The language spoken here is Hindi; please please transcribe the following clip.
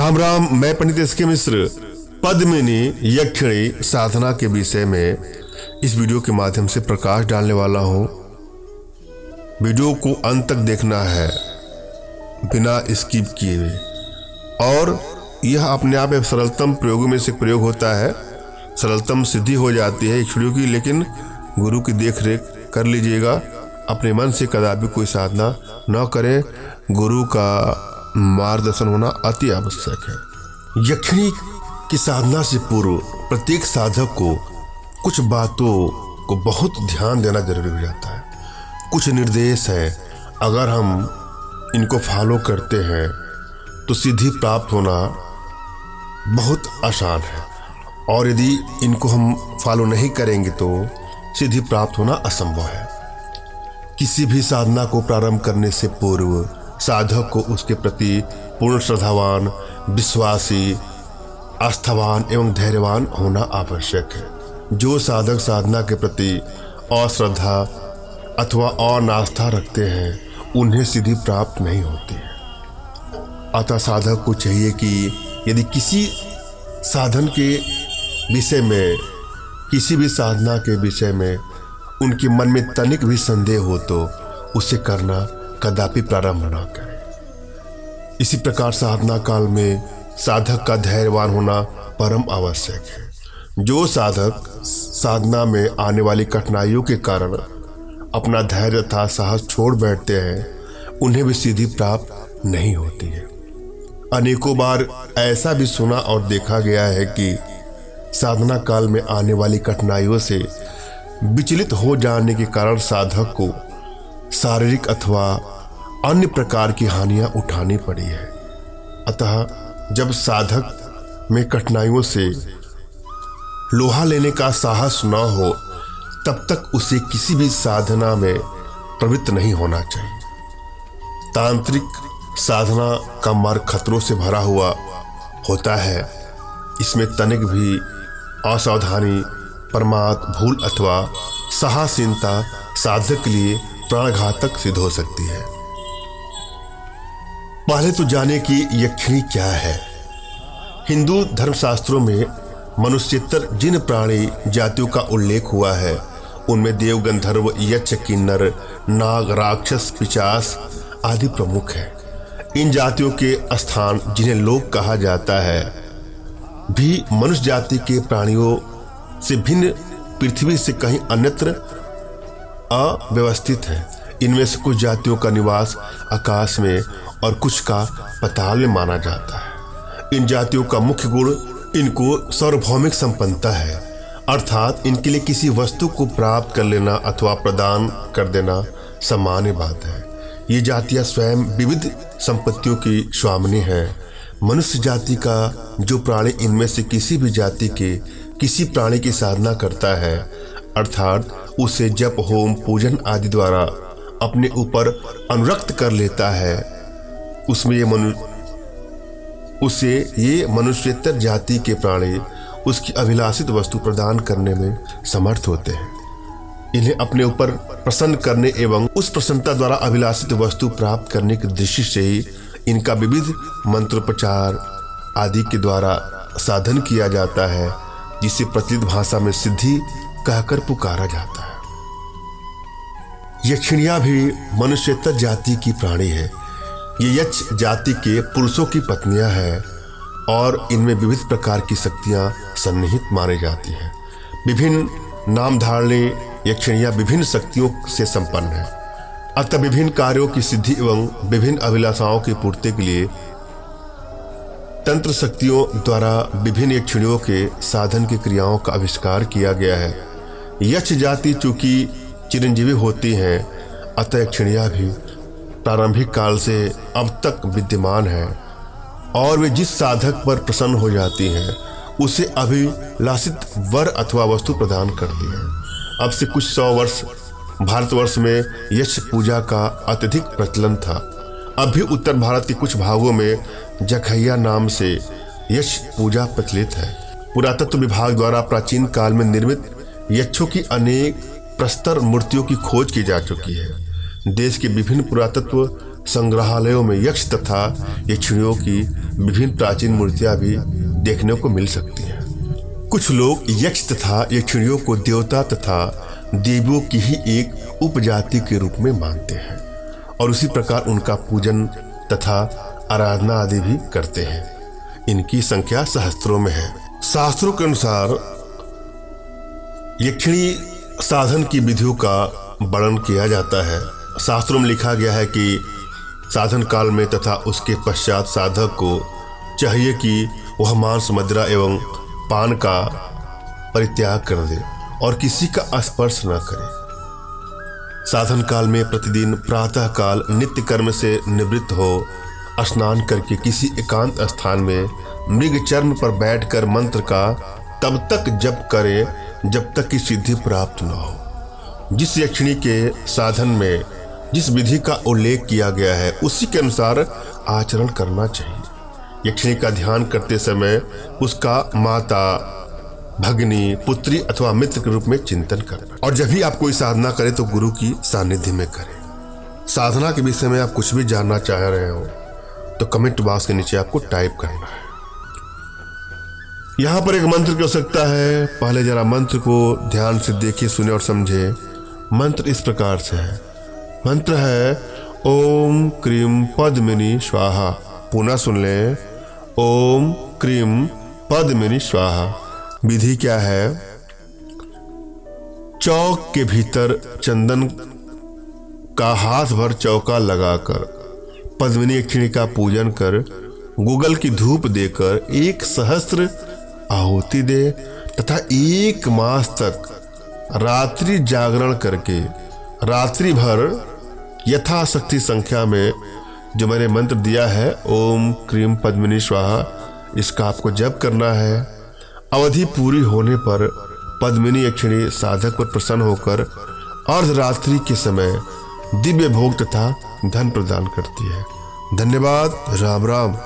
राम राम। मैं पंडित एस के मिश्र पद्मिनी यक्षिणी साधना के विषय में इस वीडियो के माध्यम से प्रकाश डालने वाला हूँ। वीडियो को अंत तक देखना है बिना स्किप किए हुए, और यह अपने आप एक सरलतम प्रयोगों में से प्रयोग होता है। सरलतम सिद्धि हो जाती है यक्षिणियों की, लेकिन गुरु की देख रेख कर लीजिएगा। अपने मन से कदापि कोई साधना न करें, गुरु का मार्गदर्शन होना अति आवश्यक है। यक्षिणी की साधना से पूर्व प्रत्येक साधक को कुछ बातों को बहुत ध्यान देना जरूरी हो जाता है। कुछ निर्देश हैं, अगर हम इनको फॉलो करते हैं तो सिद्धि प्राप्त होना बहुत आसान है, और यदि इनको हम फॉलो नहीं करेंगे तो सिद्धि प्राप्त होना असंभव है। किसी भी साधना को प्रारंभ करने से पूर्व साधक को उसके प्रति पूर्ण श्रद्धावान, विश्वासी, आस्थावान एवं धैर्यवान होना आवश्यक है। जो साधक साधना के प्रति अश्रद्धा अथवा अनास्था रखते हैं उन्हें सिद्धि प्राप्त नहीं होती है। अतः साधक को चाहिए कि यदि किसी साधन के विषय में, किसी भी साधना के विषय में उनके मन में तनिक भी संदेह हो तो उसे करना कदापि प्रारंभ न करें। इसी प्रकार साधना काल में साधक का धैर्यवान होना परम आवश्यक है। जो साधक साधना में आने वाली कठिनाइयों के कारण अपना धैर्य तथा साहस छोड़ बैठते हैं उन्हें भी सिद्धि प्राप्त नहीं होती है। अनेकों बार ऐसा भी सुना और देखा गया है कि साधना काल में आने वाली कठिनाइयों से विचलित हो जाने के कारण साधक को शारीरिक अथवा अन्य प्रकार की हानियां उठानी पड़ी है। अतः जब साधक में कठिनाइयों से लोहा लेने का साहस न हो तब तक उसे किसी भी साधना में प्रवृत्त नहीं होना चाहिए। तांत्रिक साधना का मार्ग खतरों से भरा हुआ होता है। इसमें तनिक भी असावधानी, प्रमाद, भूल अथवा साहसहीनता साधक के लिए प्राणघातक सिद्ध हो सकती है। पहले तो जाने कि यक्षिणी क्या है। हिंदू धर्मशास्त्रों में मनुष्येतर जिन प्राणी जातियों का उल्लेख हुआ है उनमें देव, गंधर्व, यक्ष, किन्नर, नाग, राक्षस, पिशाच आदि प्रमुख हैं। इन जातियों के स्थान जिन्हें लोक कहा जाता है भी मनुष्य जाति के प्राणियों से भिन्न पृथ्वी से कहीं अन्यत्र अव्यवस्थित है। इनमें से कुछ जातियों का निवास आकाश में और कुछ का पाताल में माना जाता है। इन जातियों का मुख्य गुण इनको सार्वभौमिक संपन्नता है, अर्थात इनके लिए किसी वस्तु को प्राप्त कर लेना अथवा प्रदान कर देना सामान्य बात है। ये जातियां स्वयं विविध संपत्तियों की स्वामिनी हैं। मनुष्य जाति का जो प्राणी इनमें से किसी भी जाति के किसी प्राणी की साधना करता है, अर्थात उसे जप, होम, पूजन आदि द्वारा अपने ऊपर अनुरक्त कर लेता है, उसे ये मनुष्येतर जाति के प्राणी उसकी अभिलाषित वस्तु प्रदान करने में समर्थ होते हैं। इन्हें अपने ऊपर प्रसन्न करने एवं उस प्रसन्नता द्वारा अभिलाषित वस्तु प्राप्त करने की दृष्टि से ही इनका विविध मंत्रोपचार आदि के द्वारा साधन किया जाता है, जिसे प्रचलित भाषा में सिद्धि कहकर पुकारा जाता है। यक्षिणियां भी मनुष्येतर जाति की प्राणी है। ये यक्ष जाति के पुरुषों की पत्नियां हैं और इनमें विविध प्रकार की शक्तियां सन्निहित मानी जाती हैं। विभिन्न नाम धारणी यक्षिणियां विभिन्न शक्तियों से संपन्न हैं। अतः विभिन्न कार्यों की सिद्धि एवं विभिन्न अभिलाषाओं की पूर्ति के लिए तंत्र शक्तियों द्वारा विभिन्न यक्षिणियों के साधन की क्रियाओं का आविष्कार किया गया है। यक्ष जाति चूंकि चिरंजीवी होती हैं, अतः यक्षिणियां भी प्रारंभिक काल से अब तक विद्यमान है, और वे जिस साधक पर प्रसन्न हो जाती हैं उसे अभिलाषित वर अथवा वस्तु प्रदान करती हैं। अब से कुछ 100 वर्ष भारतवर्ष में यक्ष पूजा का अत्यधिक प्रचलन था। अब भी उत्तर भारत के कुछ भागों में जखैया नाम से यक्ष पूजा प्रचलित है। पुरातत्व विभाग द्वारा प्राचीन काल में निर्मित यक्षों की अनेक प्रस्तर मूर्तियों की खोज की जा चुकी है। देश के विभिन्न पुरातत्व संग्रहालयों में यक्ष तथा यक्षिणियों की विभिन्न प्राचीन मूर्तियां भी देखने को मिल सकती हैं। कुछ लोग यक्ष तथा यक्षिणियों को देवता तथा देवियों की ही एक उपजाति के रूप में मानते हैं और उसी प्रकार उनका पूजन तथा आराधना आदि भी करते हैं। इनकी संख्या सहस्त्रों में है। शास्त्रों के अनुसार यक्षिणी साधन की विधियों का वर्णन किया जाता है। शास्त्रों में लिखा गया है कि साधन काल में तथा उसके पश्चात साधक को चाहिए कि वह मांस, मदिरा एवं पान का परित्याग कर दे और किसी का स्पर्श न करे। साधन काल में प्रतिदिन प्रातः काल नित्य कर्म से निवृत्त हो स्नान करके किसी एकांत स्थान में मृग चर्म पर बैठकर मंत्र का तब तक जप करे जब तक कि सिद्धि प्राप्त न हो। जिस यक्षिणी के साधन में जिस विधि का उल्लेख किया गया है उसी के अनुसार आचरण करना चाहिए। यक्षिणी का ध्यान करते समय उसका माता, भगिनी, पुत्री अथवा मित्र के रूप में चिंतन करना। और जब भी आप कोई साधना करें तो गुरु की सानिध्य में करें। साधना के विषय में आप कुछ भी जानना चाह रहे हो तो कमेंट बॉक्स के नीचे आपको टाइप करना है। यहाँ पर एक मंत्र की आवश्यकता है। पहले जरा मंत्र को ध्यान से देखिए, सुने और समझे। मंत्र इस प्रकार से है। मंत्र है ओम क्रीम पद्मिनी स्वाहा। पुनः सुन लें, ओम क्रीम पद्मिनी स्वाहा। विधि क्या है? चौक के भीतर चंदन का हाथ भर चौका लगाकर पद्मिनी यक्षिणी का पूजन कर गूगल की धूप देकर 1 सहस्त्र आहुति दे तथा 1 मास तक रात्रि जागरण करके रात्रि भर यथाशक्ति संख्या में जो मैंने मंत्र दिया है ओम क्रीम पद्मिनी स्वाहा, इसका आपको जप करना है। अवधि पूरी होने पर पद्मिनी यक्षिणी साधक पर प्रसन्न होकर अर्धरात्रि के समय दिव्य भोग तथा धन प्रदान करती है। धन्यवाद। राम राम।